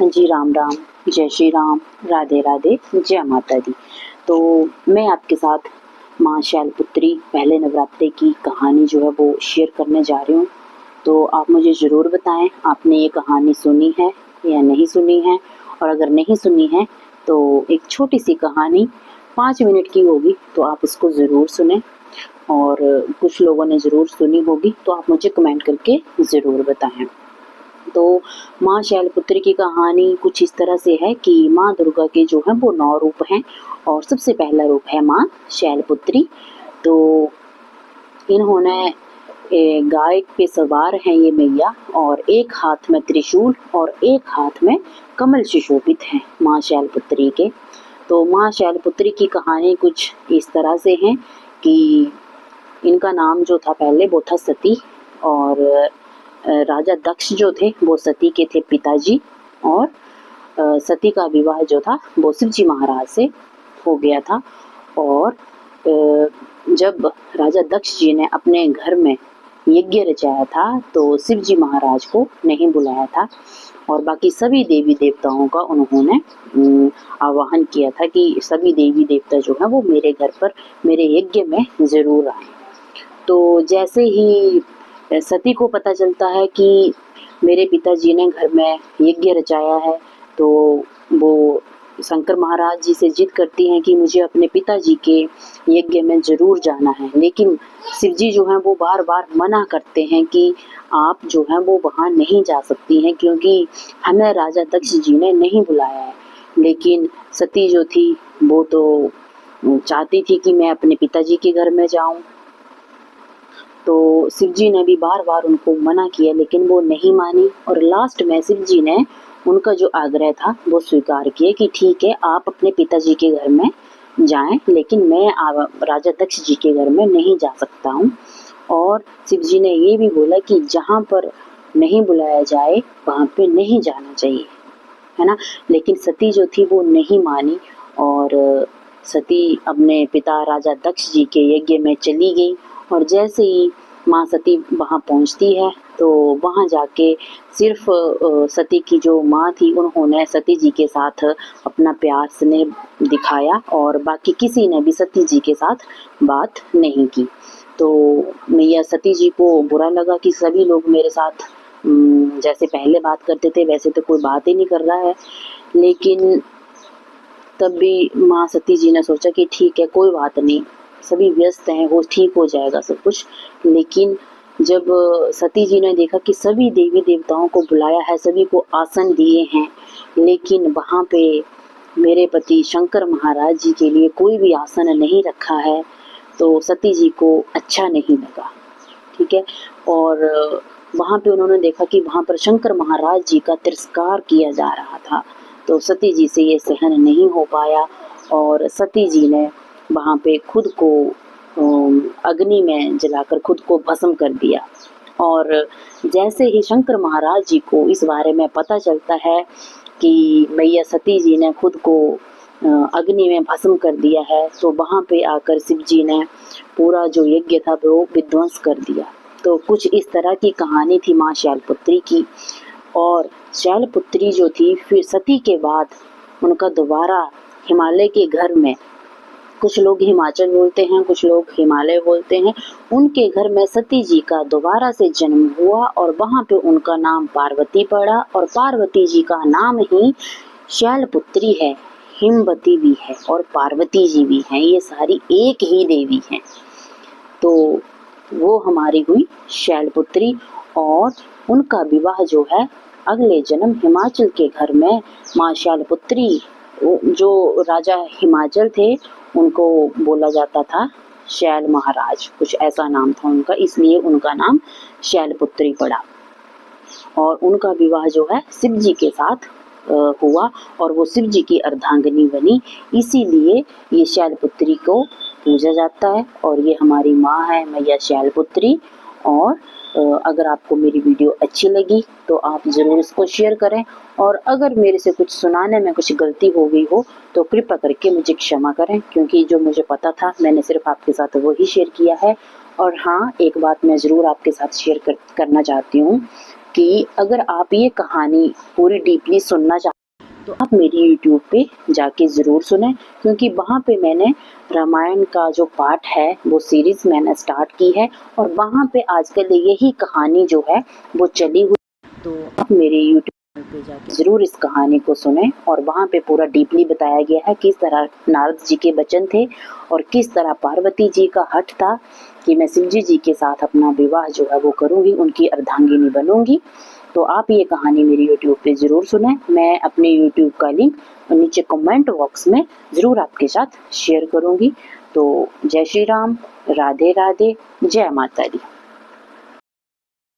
जी राम राम, जय श्री राम, राधे राधे, जय माता दी। तो मैं आपके साथ माँ शैलपुत्री पहले नवरात्रे की कहानी जो है वो शेयर करने जा रही हूँ। तो आप मुझे ज़रूर बताएं आपने ये कहानी सुनी है या नहीं सुनी है, और अगर नहीं सुनी है तो एक छोटी सी कहानी 5 मिनट की होगी, तो आप इसको ज़रूर सुने। और कुछ लोगों ने ज़रूर सुनी होगी तो आप मुझे कमेंट करके ज़रूर बताएं। तो माँ शैलपुत्री की कहानी कुछ इस तरह से है कि माँ दुर्गा के जो है वो 9 रूप हैं, और सबसे पहला रूप है माँ शैलपुत्री। तो इन्होंने गाय पे सवार हैं ये मैया, और एक हाथ में त्रिशूल और एक हाथ में कमल सुशोभित हैं माँ शैलपुत्री के। तो माँ शैलपुत्री की कहानी कुछ इस तरह से है कि इनका नाम जो था पहले वो था सती, और राजा दक्ष जो थे वो सती के थे पिताजी, और सती का विवाह जो था वो शिवजी महाराज से हो गया था। और जब राजा दक्ष जी ने अपने घर में यज्ञ रचाया था तो शिवजी महाराज को नहीं बुलाया था, और बाकी सभी देवी देवताओं का उन्होंने आवाहन किया था कि सभी देवी देवता जो है वो मेरे घर पर मेरे यज्ञ में ज़रूर आए। तो जैसे ही सती को पता चलता है कि मेरे पिताजी ने घर में यज्ञ रचाया है, तो वो शंकर महाराज जी से जिद करती हैं कि मुझे अपने पिताजी के यज्ञ में ज़रूर जाना है। लेकिन शिव जी जो हैं वो बार बार मना करते हैं कि आप जो हैं वो वहाँ नहीं जा सकती हैं, क्योंकि हमें राजा दक्ष जी ने नहीं बुलाया है। लेकिन सती जो थी वो तो चाहती थी कि मैं अपने पिताजी के घर में जाऊं। तो शिव जी ने भी बार बार उनको मना किया, लेकिन वो नहीं मानी, और लास्ट में शिव जी ने उनका जो आग्रह था वो स्वीकार किया कि ठीक है आप अपने पिताजी के घर में जाएं, लेकिन मैं राजा दक्ष जी के घर में नहीं जा सकता हूँ। और शिव जी ने ये भी बोला कि जहाँ पर नहीं बुलाया जाए वहाँ पे नहीं जाना चाहिए, है ना। लेकिन सती जो थी वो नहीं मानी, और सती अपने पिता राजा दक्ष जी के यज्ञ में चली गई। और जैसे ही माँ सती वहाँ पहुँचती है तो वहाँ जाके सिर्फ सती की जो माँ थी उन्होंने सती जी के साथ अपना प्यार स्नेह दिखाया, और बाकी किसी ने भी सती जी के साथ बात नहीं की। तो मैया सती जी को बुरा लगा कि सभी लोग मेरे साथ जैसे पहले बात करते थे वैसे तो कोई बात ही नहीं कर रहा है। लेकिन तब भी माँ सती जी ने सोचा कि ठीक है कोई बात नहीं, सभी व्यस्त हैं, वो ठीक हो जाएगा सब कुछ। लेकिन जब सती जी ने देखा कि सभी देवी देवताओं को बुलाया है, सभी को आसन दिए हैं, लेकिन वहाँ पे मेरे पति शंकर महाराज जी के लिए कोई भी आसन नहीं रखा है, तो सती जी को अच्छा नहीं लगा। ठीक है। और वहाँ पे उन्होंने देखा कि वहाँ पर शंकर महाराज जी का तिरस्कार किया जा रहा था, तो सती जी से ये सहन नहीं हो पाया, और सती जी ने वहाँ पे खुद को अग्नि में जलाकर खुद को भस्म कर दिया। और जैसे ही शंकर महाराज जी को इस बारे में पता चलता है कि मैया सती जी ने खुद को अग्नि में भस्म कर दिया है, तो वहाँ पे आकर शिव जी ने पूरा जो यज्ञ था वो विध्वंस कर दिया। तो कुछ इस तरह की कहानी थी माँ शैलपुत्री की। और शैलपुत्री जो थी फिर सती के बाद उनका दोबारा हिमालय के घर में, कुछ लोग हिमाचल बोलते हैं कुछ लोग हिमालय बोलते हैं, उनके घर में सती जी का दोबारा से जन्म हुआ, और वहाँ पे उनका नाम पार्वती पड़ा, और पार्वती जी का नाम ही शैलपुत्री है। हिमवती भी है और पार्वती जी भी हैं, ये सारी एक ही देवी हैं। तो वो हमारी हुई शैलपुत्री, और उनका विवाह जो है अगले जन्म हिमाचल के घर में माँ शैलपुत्री, जो राजा हिमाचल थे उनको बोला जाता था शैल महाराज, कुछ ऐसा नाम था उनका, इसलिए उनका नाम शैलपुत्री पड़ा। और उनका विवाह जो है शिव जी के साथ हुआ, और वो शिव जी की अर्धांगिनी बनी, इसीलिए ये शैलपुत्री को पूजा जाता है। और ये हमारी माँ है मैया शैलपुत्री। और अगर आपको मेरी वीडियो अच्छी लगी तो आप ज़रूर इसको शेयर करें, और अगर मेरे से कुछ सुनाने में कुछ गलती हो गई हो तो कृपया करके मुझे क्षमा करें, क्योंकि जो मुझे पता था मैंने सिर्फ आपके साथ वही शेयर किया है। और हाँ, एक बात मैं ज़रूर आपके साथ शेयर करना चाहती हूँ कि अगर आप ये कहानी पूरी डीपली सुनना चाहते तो आप मेरी यूट्यूब पे जाके ज़रूर सुनें, क्योंकि वहाँ पे मैंने रामायण का जो पार्ट है वो सीरीज़ मैंने स्टार्ट की है और वहाँ पे आजकल यही कहानी जो है वो चली हुई। तो आप मेरे यूट्यूब पे जाके ज़रूर इस कहानी को सुनें और वहाँ पे पूरा डीपली बताया गया है किस तरह नारद जी के वचन थे और किस तरह पार्वती जी का हठ था कि मैं शिवजी जी के साथ अपना विवाह जो है वो करूँगी, उनकी अर्धांगिनी बनूंगी। तो आप ये कहानी मेरी यूट्यूब पे ज़रूर सुनें। मैं अपने यूट्यूब का लिंक नीचे कमेंट बॉक्स में ज़रूर आपके साथ शेयर करूँगी। तो जय श्री राम, राधे राधे, जय माता दी।